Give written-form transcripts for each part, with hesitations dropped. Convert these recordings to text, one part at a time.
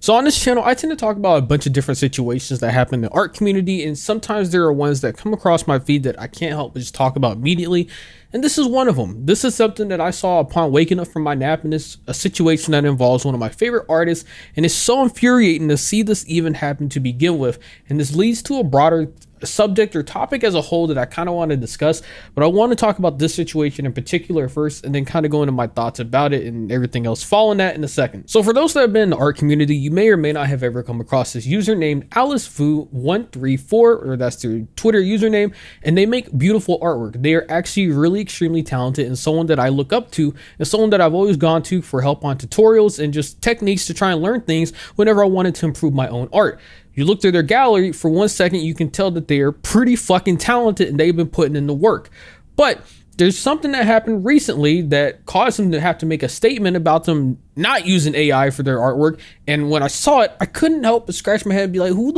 So on this channel, I tend to talk about a bunch of different situations that happen in the art community, and sometimes there are ones that come across my feed that I can't help but just talk about immediately. And this is one of them. This is something that I saw upon waking up from my nap, and it's a situation that involves one of my favorite artists, and it's so infuriating to see this even happen to begin with. And this leads to a broader subject or topic as a whole that I kind of want to discuss, but I want to talk about this situation in particular first, and then kind of go into my thoughts about it and everything else following that in a second. So for those that have been in the art community, you may or may not have ever come across this user named AliceFu134, or that's their Twitter username, and they make beautiful artwork. They are actually really extremely talented, and someone that I look up to, and someone that I've always gone to for help on tutorials and just techniques to try and learn things whenever I wanted to improve my own art. You look through their gallery for 1 second, you can tell that they are pretty fucking talented and they've been putting in the work. But there's something that happened recently that caused them to have to make a statement about them not using AI for their artwork. And when I saw it, I couldn't help but scratch my head and be like, who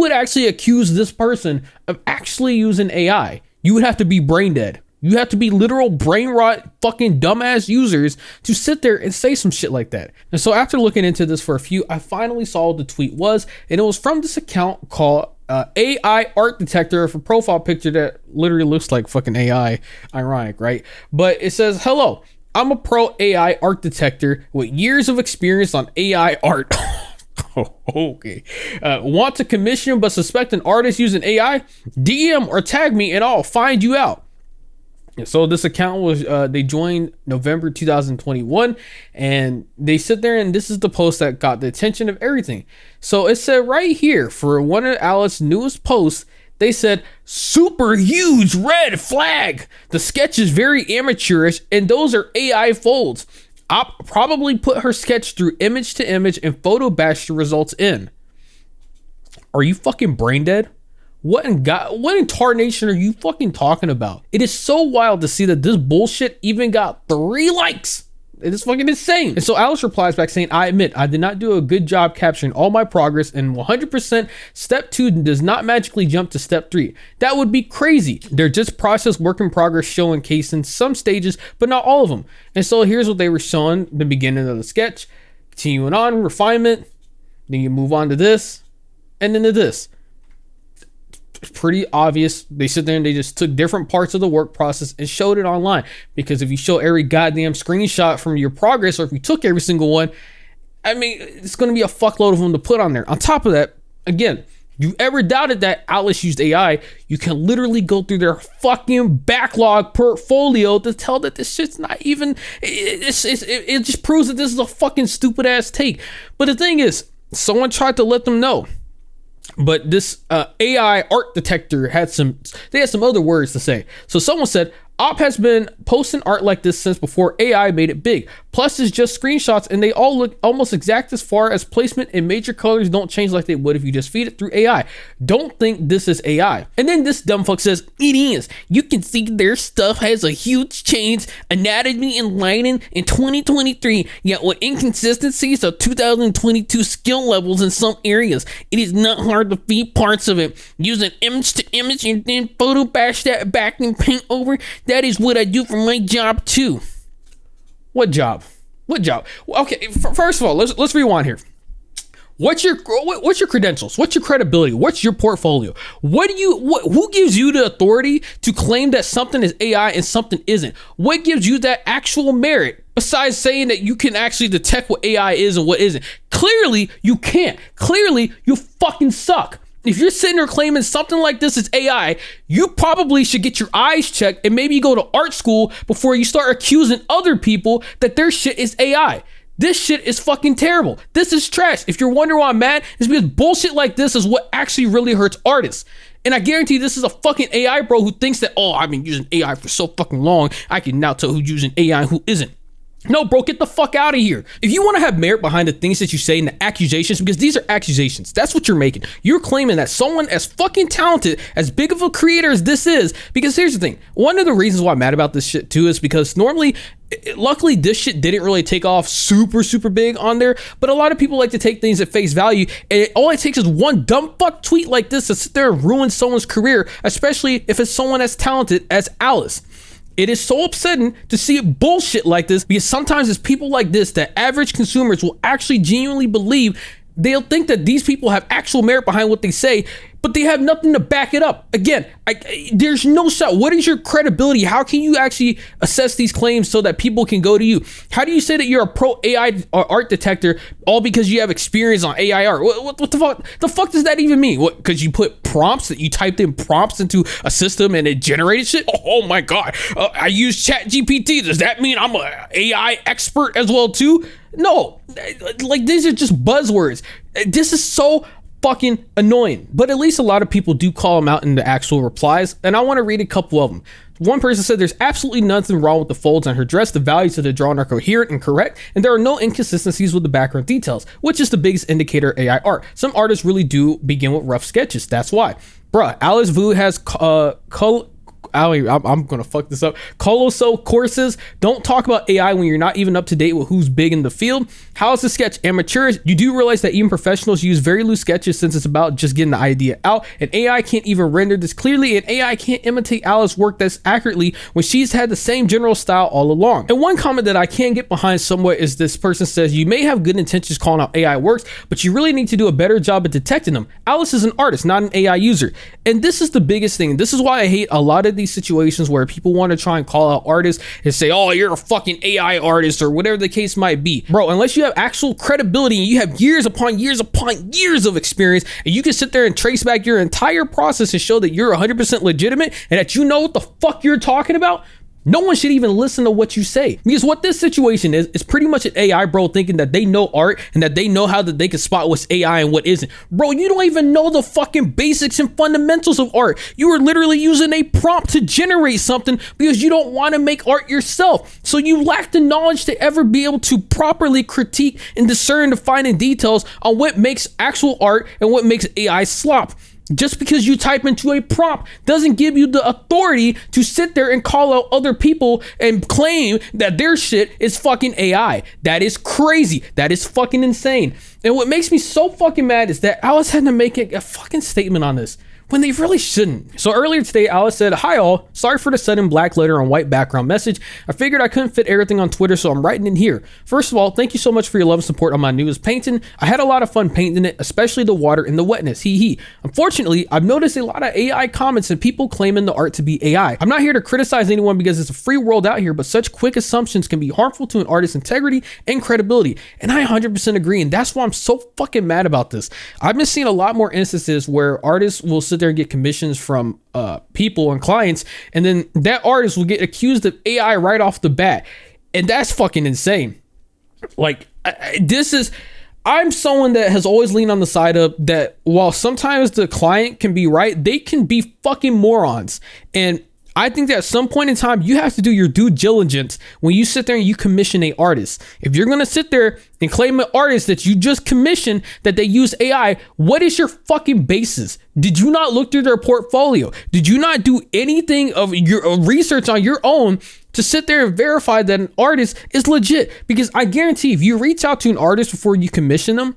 would actually accuse this person of actually using AI? You would have to be brain dead. You have to be literal brain rot fucking dumbass users to sit there and say some shit like that. And so after looking into this for a few, I finally saw what the tweet was, and it was from this account called AI Art Detector, with a profile picture that literally looks like fucking AI. Ironic, right? But it says, "Hello, I'm a pro AI art detector with years of experience on AI art." Oh, okay. Want to commission but suspect an artist using AI? DM or tag me and I'll find you out. So this account was, they joined November 2021, and they sit there, and this is the post that got the attention of everything. So it said right here, for one of Alice's newest posts, they said, "Super huge red flag. The sketch is very amateurish, and those are AI folds. I'll probably put her sketch through image to image and photo batch the results in." Are you fucking brain dead? What in tarnation are you fucking talking about? It is so wild to see that this bullshit even got 3 likes. It is fucking insane. And so Alice replies back saying, "I admit I did not do a good job capturing all my progress, and 100% step 2 does not magically jump to step 3. That would be crazy. They're just process work in progress showing case in some stages, but not all of them." And so here's what they were showing the beginning of the sketch. Continuing on, refinement. Then you move on to this, and then to this. Pretty obvious. They sit there and they just took different parts of the work process and showed it online, because if you show every goddamn screenshot from your progress, or if you took every single one, I mean, it's going to be a fuckload of them to put on there. On top of that, again, you ever doubted that Alice used AI, you can literally go through their fucking backlog portfolio to tell that this shit's not even, it just proves that this is a fucking stupid ass take. But the thing is, someone tried to let them know. But this AI art detector had some other words to say. So someone said, "Op has been posting art like this since before AI made it big. Plus it's just screenshots and they all look almost exact as far as placement, and major colors don't change like they would if you just feed it through AI. Don't think this is AI." And then this dumb fuck says, "It is. You can see their stuff has a huge change, anatomy and lighting in 2023, yet with inconsistencies of 2022 skill levels in some areas. It is not hard to feed parts of it. Use an image to image and then photo bash that back and paint over. That is what I do for my job too." What job? What job? Okay, first of all, let's rewind here. What's your credentials? What's your credibility? What's your portfolio? Who gives you the authority to claim that something is AI and something isn't? What gives you that actual merit besides saying that you can actually detect what AI is and what isn't? Clearly, you can't. Clearly, you fucking suck. If you're sitting there claiming something like this is AI, you probably should get your eyes checked and maybe go to art school before you start accusing other people that their shit is AI. This shit is fucking terrible. This is trash. If you're wondering why I'm mad, it's because bullshit like this is what actually really hurts artists. And I guarantee this is a fucking AI bro who thinks that, "Oh, I've been using AI for so fucking long, I can now tell who's using AI and who isn't." No, bro, get the fuck out of here. If you want to have merit behind the things that you say and the accusations, because these are accusations, that's what you're making. You're claiming that someone as fucking talented, as big of a creator as this is, because here's the thing. One of the reasons why I'm mad about this shit too is because normally, luckily this shit didn't really take off super big on there, but a lot of people like to take things at face value, and all it takes is one dumb fuck tweet like this to sit there and ruin someone's career, especially if it's someone as talented as Alice. It is so upsetting to see bullshit like this, because sometimes it's people like this that average consumers will actually genuinely believe. They'll think that these people have actual merit behind what they say, but they have nothing to back it up. Again, there's no shot. What is your credibility? How can you actually assess these claims so that people can go to you? How do you say that you're a pro AI art detector all because you have experience on AI art? What the fuck? The fuck does that even mean? What? Because you put prompts, that you typed in prompts into a system and it generated shit? Oh my God. I use ChatGPT. Does that mean I'm an AI expert as well too? No, like these are just buzzwords. This is so fucking annoying, but at least a lot of people do call them out in the actual replies, and I want to read a couple of them. One person said there's absolutely nothing wrong with the folds on her dress. The values of the drawing are coherent and correct, and there are no inconsistencies with the background details, which is the biggest indicator of AI art. Some artists really do begin with rough sketches. That's why. Bruh, Alice Vu has I'm gonna fuck this up. Colossal courses. Don't talk about AI when you're not even up to date with who's big in the field. How is the sketch amateur? You do realize that even professionals use very loose sketches since it's about just getting the idea out. And AI can't even render this clearly, and AI can't imitate Alice's work this accurately when she's had the same general style all along. And one comment that I can get behind somewhat is this person says, you may have good intentions calling out AI works, but you really need to do a better job at detecting them. Alice is an artist, not an AI user. And this is the biggest thing. This is why I hate a lot of these situations where people want to try and call out artists and say, oh, you're a fucking AI artist or whatever the case might be. Bro, unless you have actual credibility and you have years upon years upon years of experience, and you can sit there and trace back your entire process and show that you're 100% legitimate and that you know what the fuck you're talking about, no one should even listen to what you say. Because what this situation is pretty much an AI bro thinking that they know art and that they know how that they can spot what's AI and what isn't. Bro, you don't even know the fucking basics and fundamentals of art. You are literally using a prompt to generate something because you don't want to make art yourself. So you lack the knowledge to ever be able to properly critique and discern the fine details on what makes actual art and what makes AI slop. Just because you type into a prompt doesn't give you the authority to sit there and call out other people and claim that their shit is fucking AI. That is crazy. That is fucking insane. And what makes me so fucking mad is that Alice had to make a fucking statement on this when they really shouldn't. So earlier today, Alice said, hi all, sorry for the sudden black letter on white background message. I figured I couldn't fit everything on Twitter, so I'm writing in here. First of all, thank you so much for your love and support on my newest painting. I had a lot of fun painting it, especially the water and the wetness, hee hee. Unfortunately, I've noticed a lot of AI comments and people claiming the art to be AI. I'm not here to criticize anyone because it's a free world out here, but such quick assumptions can be harmful to an artist's integrity and credibility. And I 100% agree, and that's why I'm so fucking mad about this. I've been seeing a lot more instances where artists will sit there and get commissions from people and clients, and then that artist will get accused of AI right off the bat, and that's fucking insane. Like, I'm someone that has always leaned on the side of that while sometimes the client can be right, they can be fucking morons. And I think that at some point in time, you have to do your due diligence when you sit there and you commission a artist. If you're going to sit there and claim an artist that you just commissioned that they use AI, what is your fucking basis? Did you not look through their portfolio? Did you not do anything of your research on your own to sit there and verify that an artist is legit? Because I guarantee if you reach out to an artist before you commission them,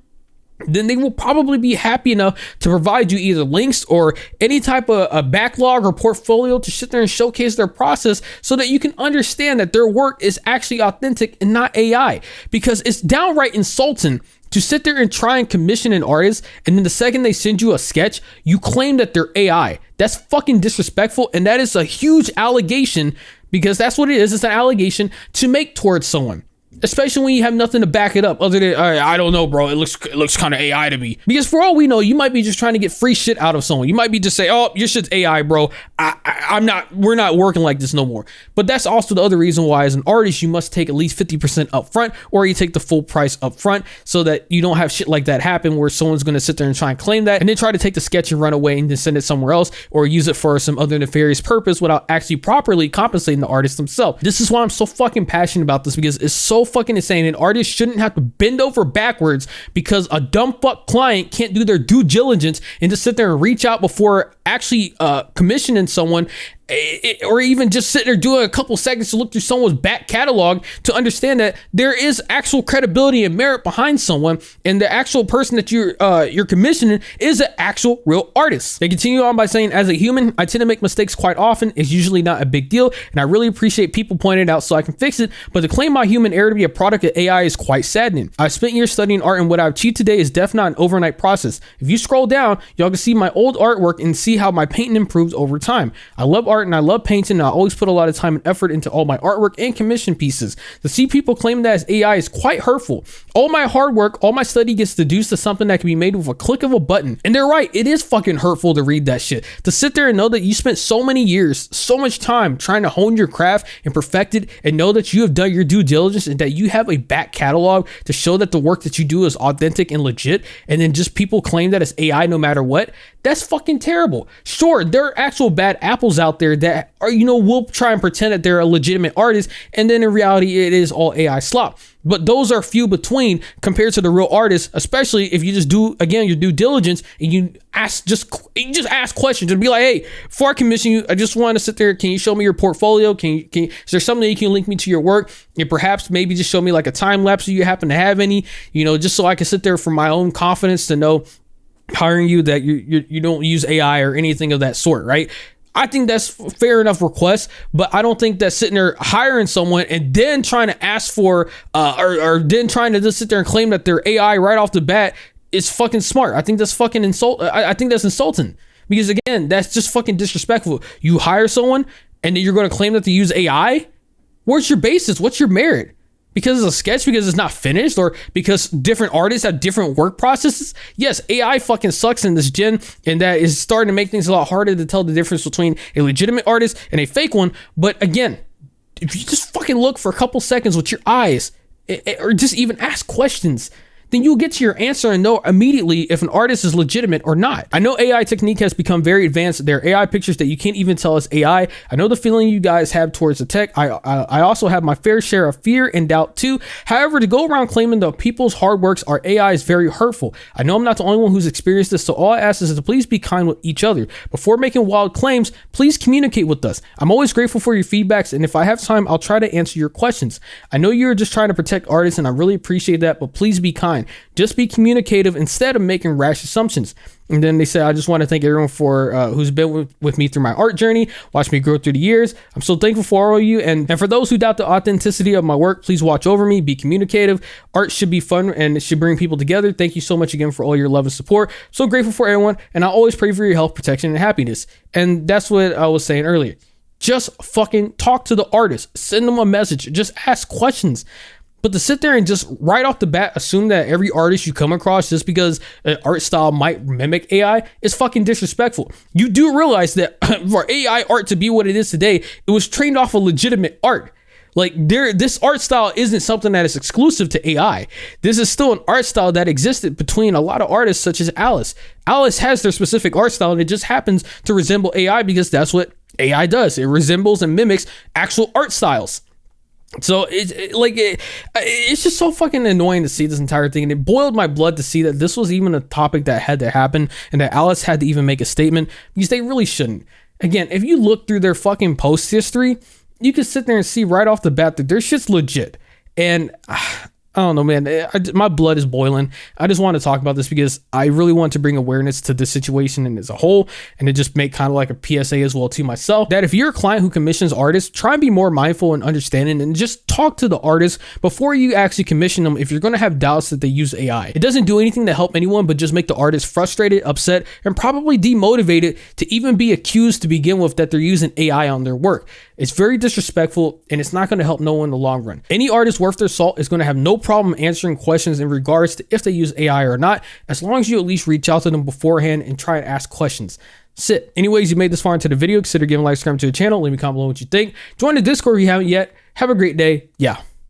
then they will probably be happy enough to provide you either links or any type of a backlog or portfolio to sit there and showcase their process so that you can understand that their work is actually authentic and not AI. Because it's downright insulting to sit there and try and commission an artist, and then the second they send you a sketch, you claim that they're AI. That's fucking disrespectful, and that is a huge allegation, because that's what it is. It's an allegation to make towards someone. Especially when you have nothing to back it up other than, I don't know, bro, it looks kind of AI to me. Because for all we know, you might be just trying to get free shit out of someone. You might be just say, oh, your shit's AI, bro. We're not working like this no more. But that's also the other reason why as an artist, you must take at least 50% up front, or you take the full price up front so that you don't have shit like that happen where someone's going to sit there and try and claim that and then try to take the sketch and run away and then send it somewhere else or use it for some other nefarious purpose without actually properly compensating the artist themselves. This is why I'm so fucking passionate about this, because it's so fucking insane. An artist shouldn't have to bend over backwards because a dumb fuck client can't do their due diligence and just sit there and reach out before actually commissioning someone or even just sitting there doing a couple seconds to look through someone's back catalog to understand that there is actual credibility and merit behind someone, and the actual person that you're commissioning is an actual real artist. They continue on by saying, as a human, I tend to make mistakes quite often. It's usually not a big deal, and I really appreciate people pointing it out so I can fix it, but to claim my human error to be a product of AI is quite saddening. I've spent years studying art, and what I've achieved today is definitely not an overnight process. If you scroll down, y'all can see my old artwork and see how my painting improves over time. I love art and I love painting, and I always put a lot of time and effort into all my artwork and commission pieces. To see people claim that as AI is quite hurtful. All my hard work, all my study gets reduced to something that can be made with a click of a button. And they're right, it is fucking hurtful to read that shit. To sit there and know that you spent so many years, so much time trying to hone your craft and perfect it, and know that you have done your due diligence and that you have a back catalog to show that the work that you do is authentic and legit, and then just people claim that it's AI no matter what. That's fucking terrible. Sure, there are actual bad apples out there that are, will try and pretend that they're a legitimate artist, and then in reality it is all AI slop. But those are few between compared to the real artists, especially if you just do, again, your due diligence, and you just ask questions and be like, hey, before I commission you, I just want to sit there. Can you show me your portfolio? Is there something that you can link me to your work? And perhaps maybe just show me like a time lapse if you happen to have any, just so I can sit there for my own confidence to know hiring you that you don't use AI or anything of that sort, right? I think that's fair enough request, but I don't think that sitting there hiring someone and then trying to ask for, or then trying to just sit there and claim that they're AI right off the bat is fucking smart. I think that's fucking I think that's insulting, because again, that's just fucking disrespectful. You hire someone and then you're going to claim that they use AI? Where's your basis? What's your merit? Because it's a sketch, because it's not finished, or because different artists have different work processes? Yes, AI fucking sucks in this gen, and that is starting to make things a lot harder to tell the difference between a legitimate artist and a fake one. But again, if you just fucking look for a couple seconds with your eyes, or just even ask questions, then you'll get to your answer and know immediately if an artist is legitimate or not. I know AI technique has become very advanced. There are AI pictures that you can't even tell is AI. I know the feeling you guys have towards the tech. I also have my fair share of fear and doubt too. However, to go around claiming that people's hard works are AI is very hurtful. I know I'm not the only one who's experienced this, so all I ask is to please be kind with each other. Before making wild claims, please communicate with us. I'm always grateful for your feedbacks, and if I have time, I'll try to answer your questions. I know you're just trying to protect artists, and I really appreciate that, but please be kind. Just be communicative instead of making rash assumptions. And then they say, I just want to thank everyone for who's been with me through my art journey, watched me grow through the years. I'm so thankful for all of you. And for those who doubt the authenticity of my work, please watch over me, be communicative. Art should be fun and it should bring people together. Thank you so much again for all your love and support. So grateful for everyone. And I always pray for your health, protection, and happiness. And that's what I was saying earlier. Just fucking talk to the artist, send them a message, just ask questions. But to sit there and just right off the bat assume that every artist you come across, just because an art style might mimic AI, is fucking disrespectful. You do realize that for AI art to be what it is today, it was trained off of legitimate art. Like this art style isn't something that is exclusive to AI. This is still an art style that existed between a lot of artists such as Alice. Alice has their specific art style, and it just happens to resemble AI because that's what AI does. It resembles and mimics actual art styles. So it's just so fucking annoying to see this entire thing, and it boiled my blood to see that this was even a topic that had to happen, and that Alice had to even make a statement, because they really shouldn't. Again, if you look through their fucking post history, you can sit there and see right off the bat that their shit's legit. And I don't know, man. My blood is boiling. I just want to talk about this because I really want to bring awareness to this situation and as a whole, and to just make kind of like a PSA as well to myself, that if you're a client who commissions artists, try and be more mindful and understanding, and just talk to the artist before you actually commission them if you're going to have doubts that they use AI. It doesn't do anything to help anyone but just make the artist frustrated, upset, and probably demotivated to even be accused to begin with that they're using AI on their work. It's very disrespectful, and it's not going to help no one in the long run. Any artist worth their salt is going to have no problem answering questions in regards to if they use AI or not, as long as you at least reach out to them beforehand and try and ask questions. Sit. Anyways, you made this far into the video, consider giving a like, subscribe to the channel, leave me a comment below what you think. Join the Discord if you haven't yet. Have a great day. Yeah.